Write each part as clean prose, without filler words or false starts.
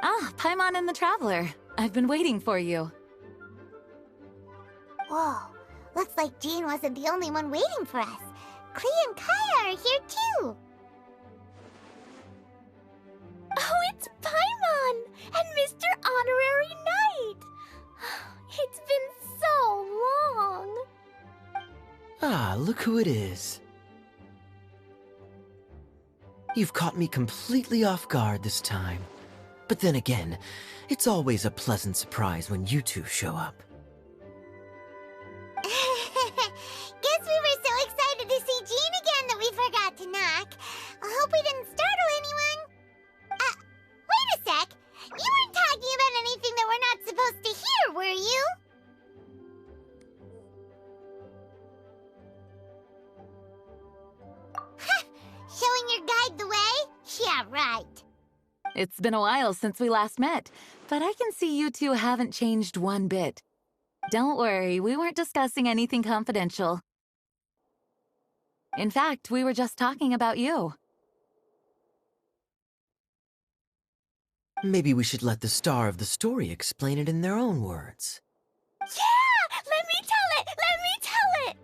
Ah, Paimon and the Traveler. I've been waiting for you. Whoa, looks like Jean wasn't the only one waiting for us. Klee and Kaya are here too. Oh, it's Paimon and Mr. Honorary Knight. It's been so long. Ah, look who it is. You've caught me completely off guard this time. But then again, it's always a pleasant surprise when you two show up. Guess we were so excited to see Jean again that we forgot to knock. I hope we didn't startle anyone. Wait a sec. You weren't talking about anything that we're not supposed to hear, were you? Showing your guide the way? Yeah, right. It's been a while since we last met, but I can see you two haven't changed one bit. Don't worry, we weren't discussing anything confidential. In fact, we were just talking about you. Maybe we should let the star of the story explain it in their own words. Yeah! Let me tell it!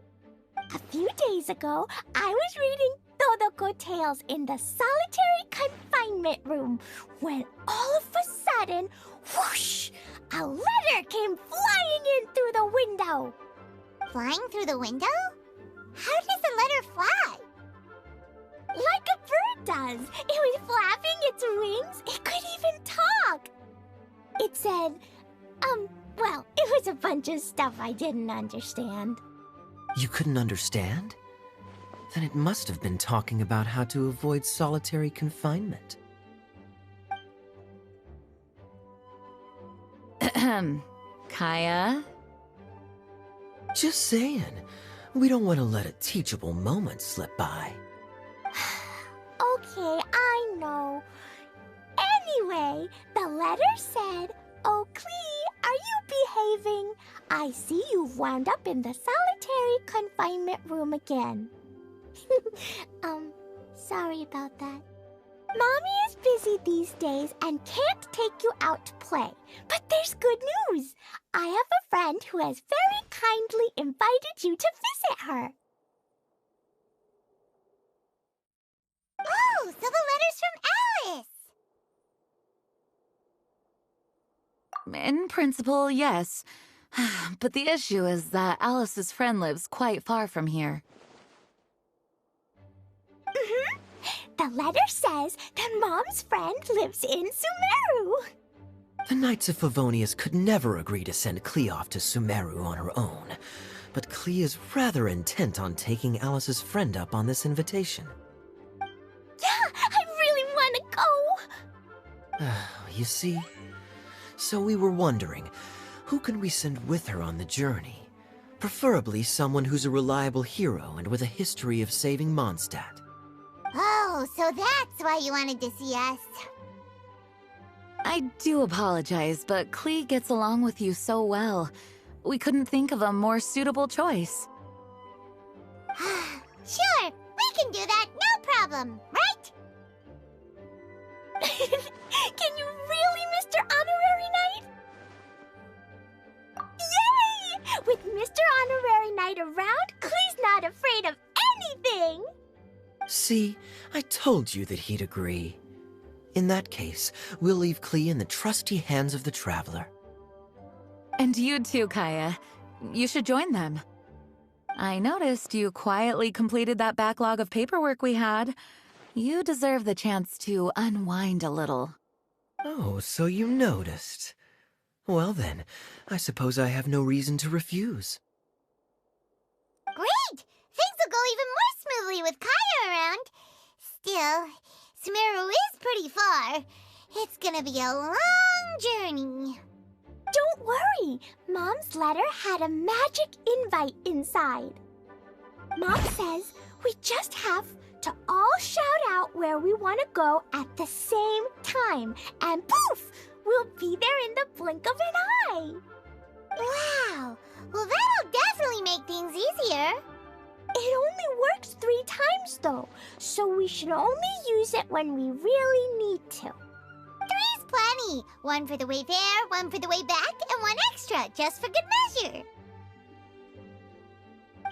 A few days ago, I was reading Todoko Tales in the solitary confinement room when all of a sudden, whoosh, a letter came flying in through the window. Flying through the window? How does a letter fly? Like a bird does. It was flapping its wings. It could even talk. It said, well, it was a bunch of stuff I didn't understand. You couldn't understand? Then it must have been talking about how to avoid solitary confinement. Kaya? Just saying. We don't want to let a teachable moment slip by. Okay, I know. Anyway, the letter said, "Oh, Klee, are you behaving? I see you've wound up in the solitary confinement room again." Sorry about that. Mommy is busy these days and can't take you out to play. But there's good news. I have a friend who has very kindly invited you to visit her. Oh, so the letter's from Alice! In principle, yes. But the issue is that Alice's friend lives quite far from here. The letter says that Mom's friend lives in Sumeru. The Knights of Favonius could never agree to send Klee off to Sumeru on her own, but Klee is rather intent on taking Alice's friend up on this invitation. Yeah, I really want to go. You see? So we were wondering, who can we send with her on the journey? Preferably someone who's a reliable hero and with a history of saving Mondstadt. Oh, so that's why you wanted to see us. I do apologize, but Klee gets along with you so well. We couldn't think of a more suitable choice. Sure, we can do that, no problem, right? Can you really, Mr. Honorary Knight? Yay! With Mr. Honorary Knight around, Klee's not afraid of anything. See, I told you that he'd agree. In that case, we'll leave Klee in the trusty hands of the Traveler. And you too, Kaya. You should join them. I noticed you quietly completed that backlog of paperwork we had. You deserve the chance to unwind a little. Oh, so you noticed. Well then, I suppose I have no reason to refuse. Great! Things will go even more smoothly with Kaya around. Still, Sumeru is pretty far. It's gonna be a long journey. Don't worry. Mom's letter had a magic invite inside. Mom says we just have to all shout out where we want to go at the same time. And poof! We'll be there in the blink of an eye. Wow! Well, that'll definitely make things easier. It only works 3 times, though, so we should only use it when we really need to. 3's plenty. One for the way there, one for the way back, and one extra, just for good measure.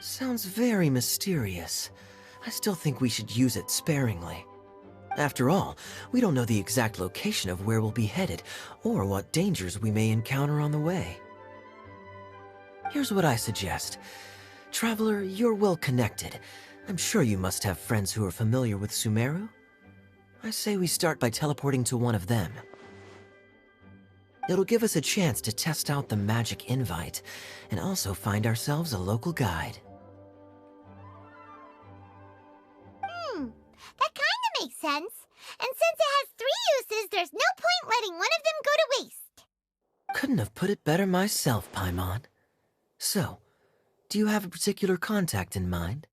Sounds very mysterious. I still think we should use it sparingly. After all, we don't know the exact location of where we'll be headed, or what dangers we may encounter on the way. Here's what I suggest. Traveler, you're well connected. I'm sure you must have friends who are familiar with Sumeru. I say we start by teleporting to one of them. It'll give us a chance to test out the magic invite, and also find ourselves a local guide. That kinda makes sense. And since it has 3 uses, there's no point letting one of them go to waste. Couldn't have put it better myself, Paimon. So, do you have a particular contact in mind?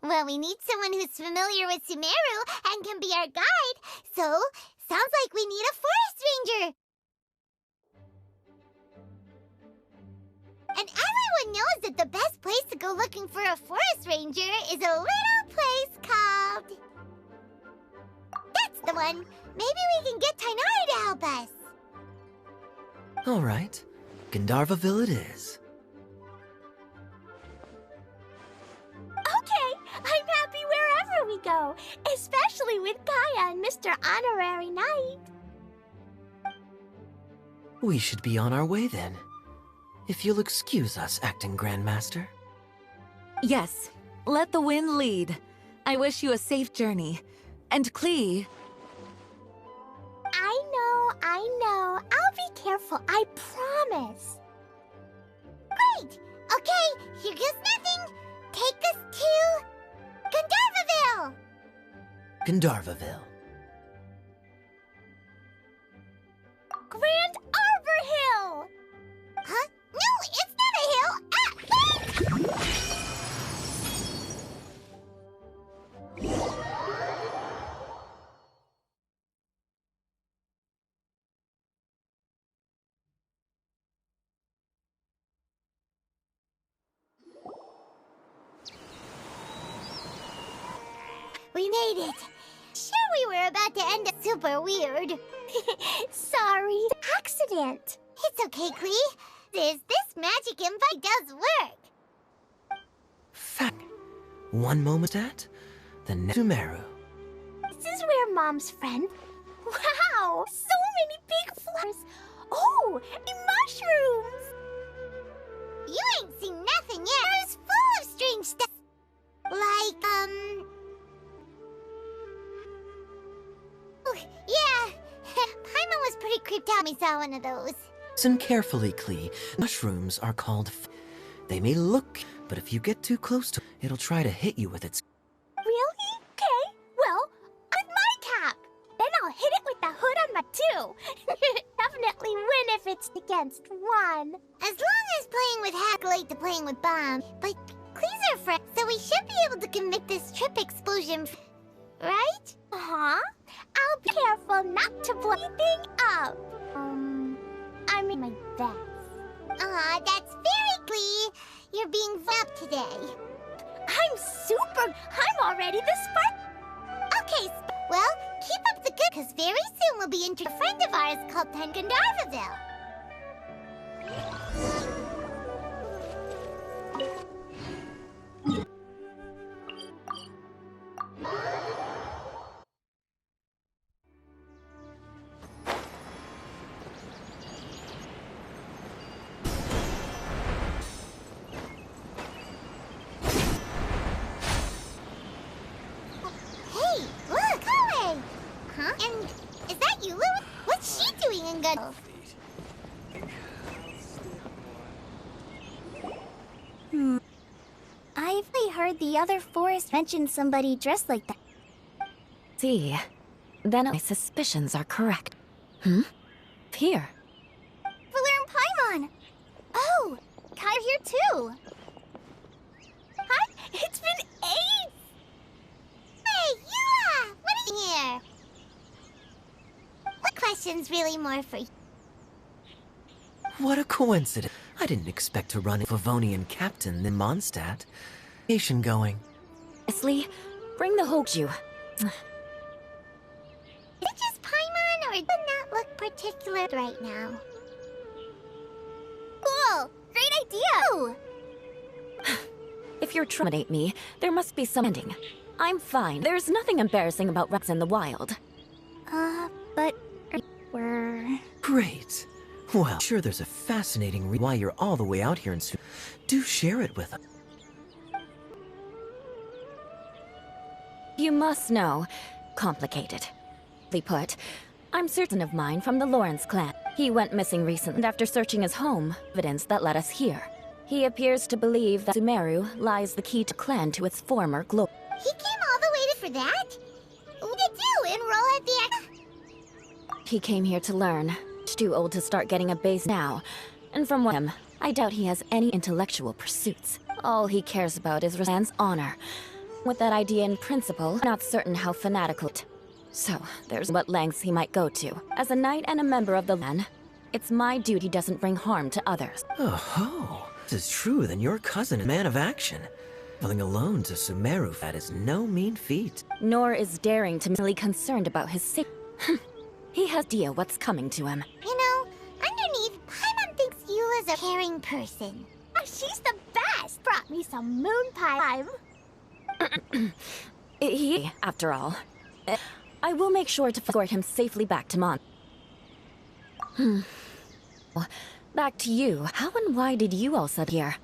Well, we need someone who's familiar with Sumeru and can be our guide, so sounds like we need a forest ranger. And everyone knows that the best place to go looking for a forest ranger is a little place called... That's the one! Maybe we can get Tainari to help us. All right, Gandharvaville it is. Okay, I'm happy wherever we go, especially with Gaia and Mr. Honorary Knight. We should be on our way then. If you'll excuse us, Acting Grandmaster. Yes, let the wind lead. I wish you a safe journey. And Klee... I know. I'll be careful, I promise. Great! Okay, here goes nothing. Take us to... Gandharvaville! Gandharvaville. Grand Arbor Hill! Huh? No, it's not a hill! Ah! We made it. Sure, we were about to end up super weird. Sorry, accident. It's okay, Klee. This magic invite does work. Fact. One moment at, the next Sumeru. This is where Mom's friend... Wow! So many big flowers! Oh, and mushrooms! You ain't seen nothing yet. It's full of strange stuff. Like, Oh, yeah. Paimon was pretty creeped out when we saw one of those. Listen carefully, Klee. Mushrooms are called They may look, but if you get too close to it'll try to hit you with its... Really? Okay, well, with my cap. Then I'll hit it with the hood on my two. Definitely win if it's against one. As long as playing with Hack to playing with Bomb. But Klee's our friend, so we should be able to commit this trip explosion, right? Uh-huh. I'll be careful not to blow anything up. I mean my best. Aw, that's very Klee. You're being up today. I'm already the spark. Okay, well, keep up the good, because very soon we'll be into a friend of ours called Gandharvaville. Hey, look, Chloe! Huh? And is that you, Lou? What's she doing in Gun? I've heard the other forest mention somebody dressed like that. See, then my suspicions are correct. Here. Valer and Paimon! Oh, Kai's here too! Hi, it's been ages! Hey, Yua! What are you here? What question's really more for you? What a coincidence. I didn't expect to run a Favonian captain than Mondstadt. Nation going. Honestly, bring the Hoju. Is it just Paimon, particular right now. Cool! Great idea! Ooh. If you're trying to intimidate me, there must be some ending. I'm fine. There's nothing embarrassing about rats in the wild. But we're... Great. Well, sure there's a fascinating reason why you're all the way out here in Su. Do share it with us. You must know. Complicated. Simply put, I'm certain of mine from the Lawrence clan. He went missing recently after searching his home, evidence that led us here. He appears to believe that Sumeru lies the key to clan to its former glory. He came all the way for that? What did you enroll at the... He came here to learn. Too old to start getting a base now. And from what I doubt he has any intellectual pursuits. All he cares about is Roseanne's honor. With that idea in principle, I'm not certain how fanatical it. So, there's what lengths he might go to. As a knight and a member of the clan, it's my duty doesn't bring harm to others. Oh, if this is true, then your cousin is a man of action. Traveling alone to Sumeru, that is no mean feat. Nor is daring to be merely concerned about his safety. He has idea what's coming to him. You know, underneath, Paimon thinks you as a caring person. She's the best! Brought me some moon pie. He, after all. I will make sure to escort him safely back to Mon. Back to you. How and why did you all settle here?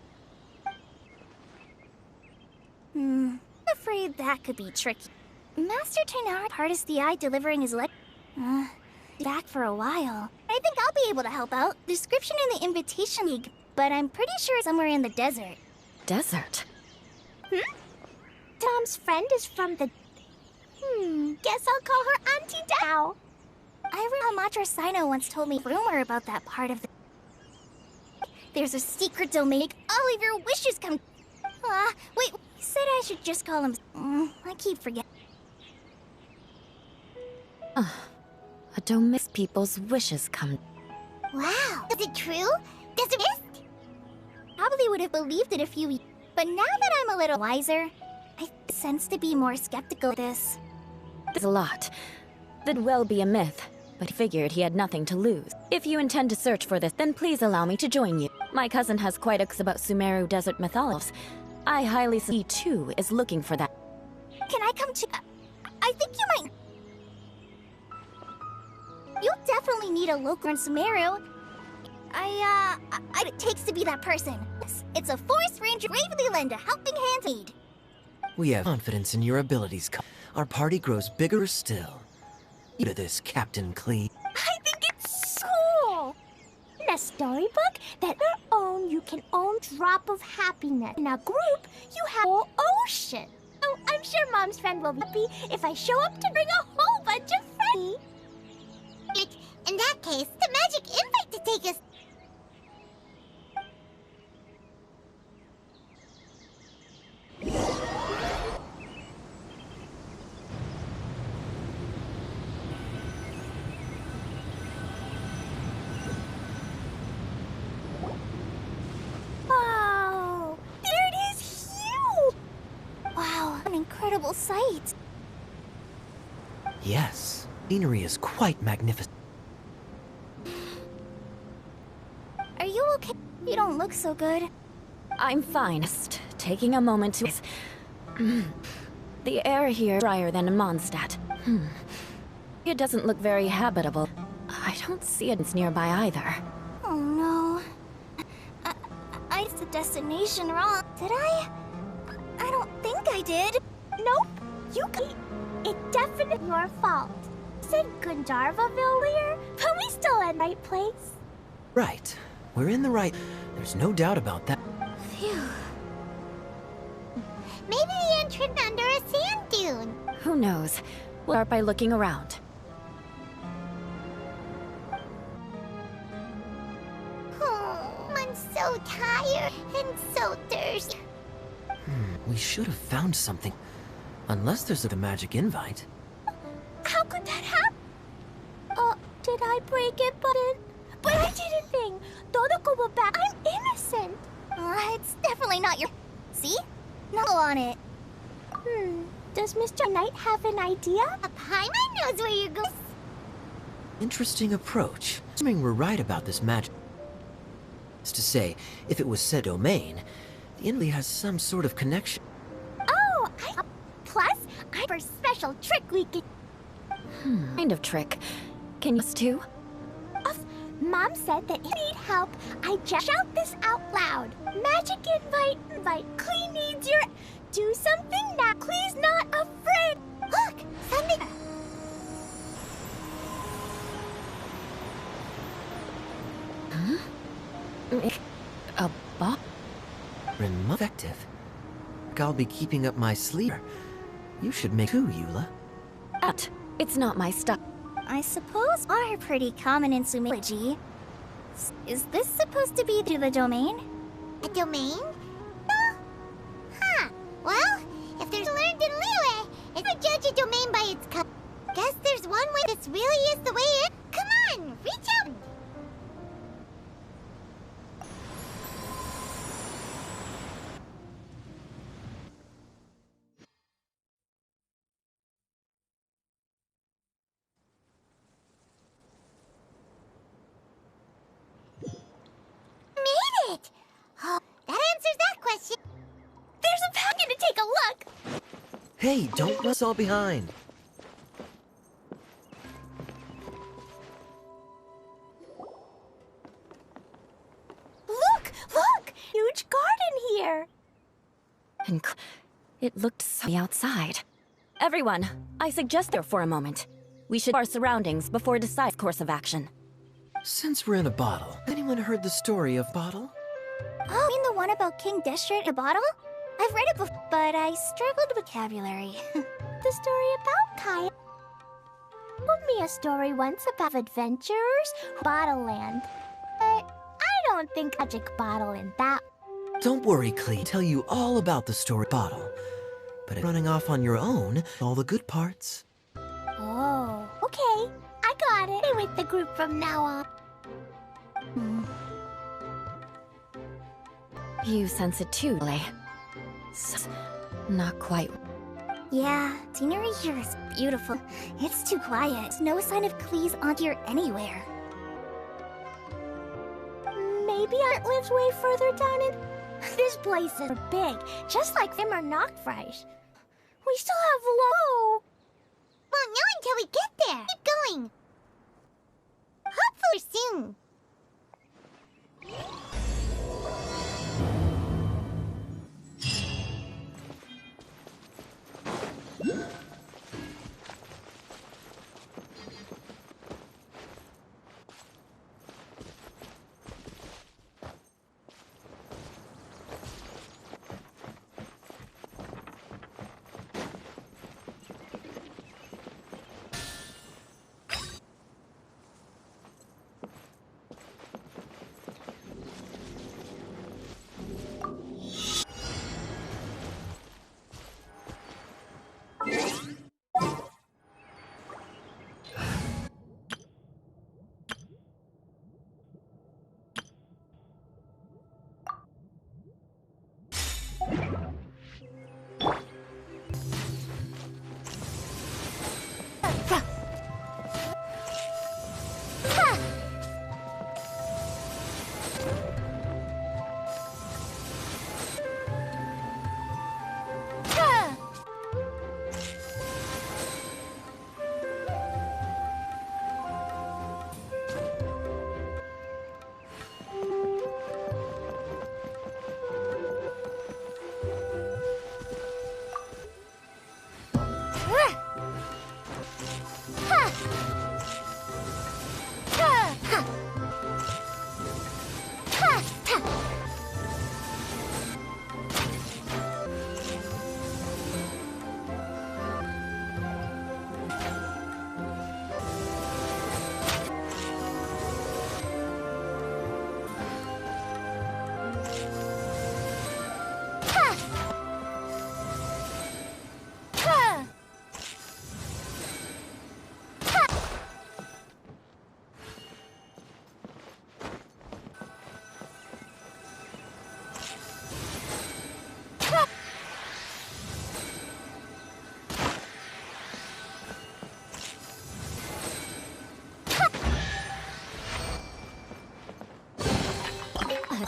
I'm afraid that could be tricky. Master Tainara hardest the eye delivering his letter. Back for a while. I think I'll be able to help out. Description in the invitation league, but I'm pretty sure it's somewhere in the desert. Desert? Tom's friend is from the... guess I'll call her Auntie Dao. I remember Matra Sino once told me a rumor about that part of the... There's a secret domain. Make all of your wishes come... wait, he said I should just call him... I keep forgetting. A domain people's wishes come. Wow, is it true? Does it exist? Probably would have believed it a few years, but now that I'm a little wiser, I sense to be more skeptical of this. There's a lot. That'd well be a myth, but he figured he had nothing to lose. If you intend to search for this, then please allow me to join you. My cousin has quite a about Sumeru desert mythology. I highly he too is looking for that. Can I come to... I think you might... You'll definitely need a local in Sumeru. It takes to be that person. It's a forest ranger bravely lend a helping hand to need. We have confidence in your abilities. Our party grows bigger still. You to this, Captain Clee. I think it's cool. In a storybook that you can own drop of happiness. In a group, you have whole ocean. Oh, I'm sure Mom's friend will be happy if I show up to bring a whole bunch of friends. In that case, the magic invite to take us... Wow, there it is, huge! Wow, an incredible sight. Yes, scenery is quite magnificent. Are you okay? You don't look so good. I'm fine. Just taking a moment to... The air here is drier than in Mondstadt. It doesn't look very habitable. I don't see it nearby either. Oh no. I did the destination wrong. Did I? I don't think I did. Nope. It definitely your fault. Said Gundarva earlier, but we still in right place. Right. We're in the right... There's no doubt about that. Phew. Maybe the entrance under a sand dune. Who knows? We'll start by looking around. Oh, I'm so tired and so thirsty. We should have found something. Unless there's a magic invite. How could that happen? Did I break it, Button? But I didn't think. Todoko will back. I'm innocent. It's definitely not your... See? No on it. Does Mr. Knight have an idea? Paimon knows where you're going. Interesting approach. Assuming we're right about this magic. Is to say, if it was said domain, the Inley has some sort of connection. Oh, plus, I have a special trick we could... Kind of trick. Can you too? Mom said that if you need help, I just shout this out loud. Magic invite, Clee needs your... Do something now, Clee's not afraid. Look, something... A ball? Effective. I'll be keeping up my sleep. You should make two, Eula. It's not my stuff. I suppose are pretty common in Sumology. Is this supposed to be to the domain? A domain? No? Huh. Well, if there's learned in Liyue, it's to judge a domain by its color. Guess there's one way this really is the way it... Come on, reach out! Made it! Oh, that answers that question. There's a packet to take a look! Hey, don't leave us all behind. Look! Huge garden here! And it looked so outside. Everyone, I suggest there for a moment. We should know our surroundings before decide course of action. Since we're in a bottle, anyone heard the story of Bottle? Oh, you mean the one about King Destro in a bottle? I've read it before, but I struggled with vocabulary. The story about Kaya told me a story once about adventurers, Bottle Land. But I don't think magic bottle in that. Don't worry, Clee. I'll tell you all about the story Bottle. But if running off on your own, all the good parts. Oh, okay. I got it. Stay with the group from now on. You sense it too, Lay. Not quite. Yeah, scenery here is beautiful. It's too quiet. There's no sign of Klee's aunt here anywhere. Maybe Aunt lives way further down in... This place is big, just like them or Knockfries. We still have low. Won't know until we get there. Keep going. Hopefully soon.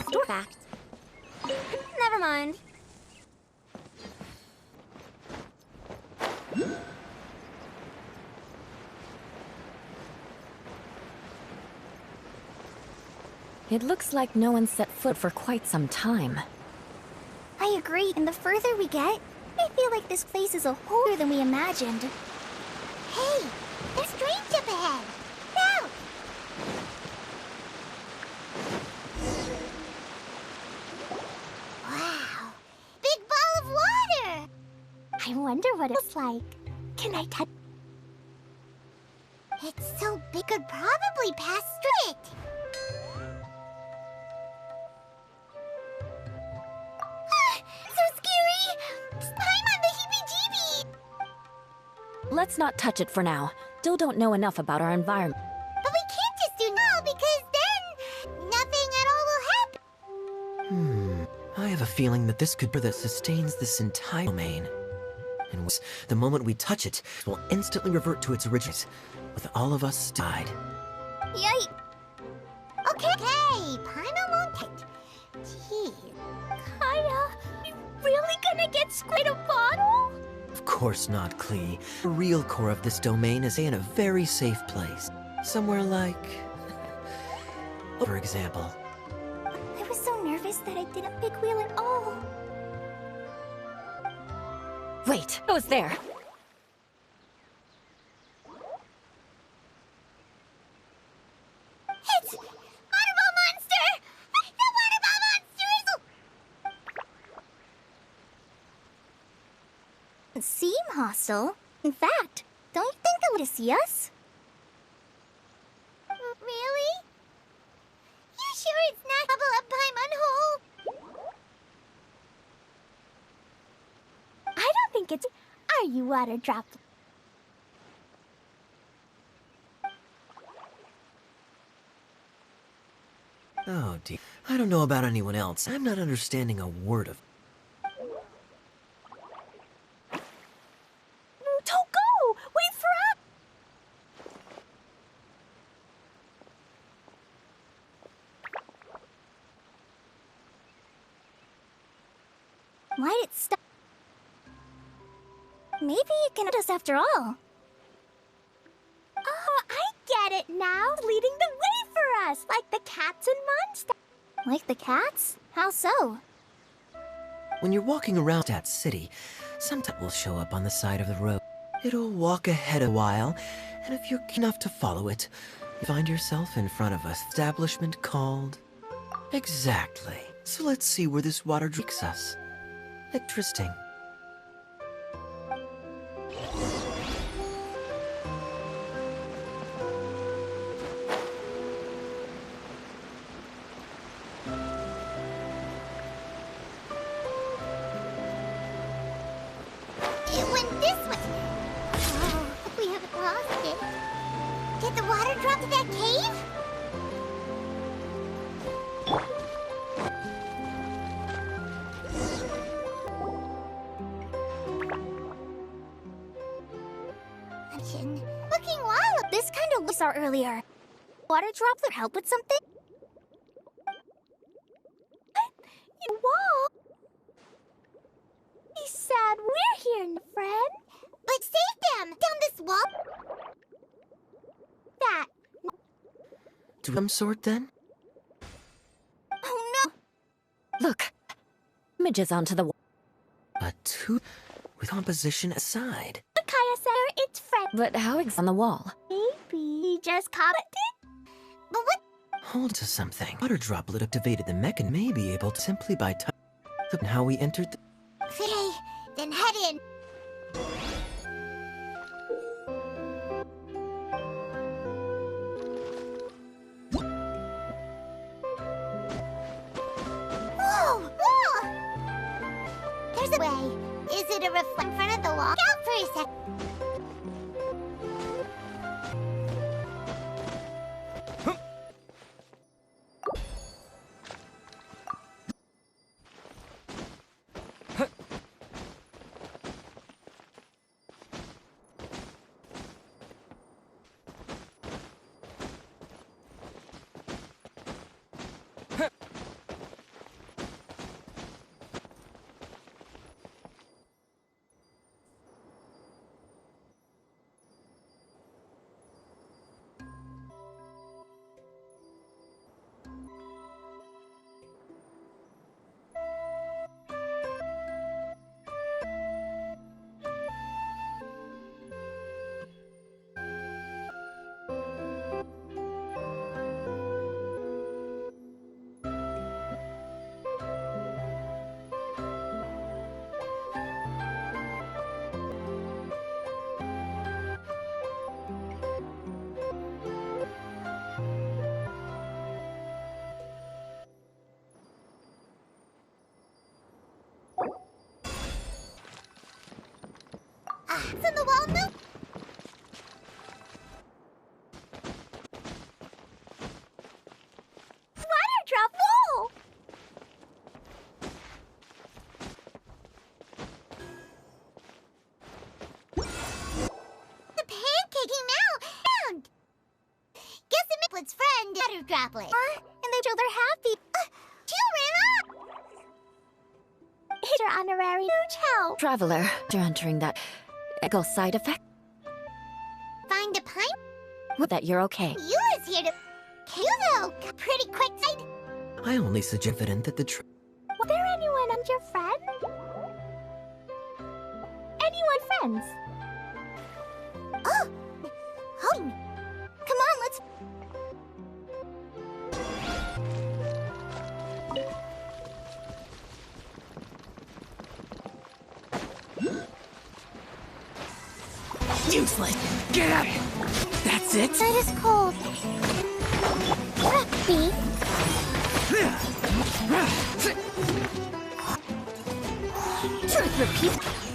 store fact. Never mind. It looks like no one set foot for quite some time. I agree, and the further we get, I feel like this place is a whole other than we imagined. Hey, there's strange up ahead. No! Wow, big ball of water! I wonder what it's like. Can I touch? It's so big, could probably pass through it. So scary! I'm on the heebie-jeebies! Let's not touch it for now. Still don't know enough about our environment. But we can't just do no, because then nothing at all will happen. I have a feeling that this could be that sustains this entire domain. And the moment we touch it, it will instantly revert to its origins, with all of us died. Yay! Okay, Paimon won't touch. Jeez. Kaya, you really gonna get squid a bottle? Of course not, Klee. The real core of this domain is in a very safe place. Somewhere like... for example. I was so nervous that I didn't big wheel at all. Wait, it was there. It's Waterball Monster! The Waterball Monster is... Seem hostile. In fact, don't you think they would see us? Really? You sure it's not Bubble Up Paimon Hole? I don't think it's... Are you water drop? Oh dear. I don't know about anyone else. I'm not understanding a word of... Don't go! Wait for us! Why'd it stop? Maybe it can hit us after all. Oh, I get it now! Leading the way for us, like the cats and monsters. Like the cats? How so? When you're walking around that city, sometimes will show up on the side of the road. It'll walk ahead a while, and if you're keen enough to follow it, you find yourself in front of an establishment called... Exactly. So let's see where this water takes us. Interesting. It went this way. Oh, hope we haven't lost it. Did the water drop to that cave? Looking wild. This kind of we saw earlier. Water drop their help with something? You wall? He said we're here, friend. But save them! Down this wall? That. To some sort, then? Oh no! Look. Images onto the wall. A tooth with composition aside. Kaya said it's friend. But how on the wall? Maybe he just commented. But what? Hold to something. Water droplet activated the mechanism may be able to simply by touching how we entered the... Okay, then head in. Whoa! Whoa! There's a way. Is it a reflect in front of the wall? Look out for a sec. It's in the wall, no. Water drop wall! The pancaking now. Found. Guess the Miplet's friend, Water Droplet. And they told her happy. You ran up. It's your honorary huge help. Traveler, you're entering that echo side effect. Find a pine. With that, you're okay. You was here to kill though. Pretty quick side. I only suggest evident that the Was there anyone and your friend? Anyone friends? Oh. Come on, let's. Useless! Get out! That's it? Night is cold. B. Truth repeat.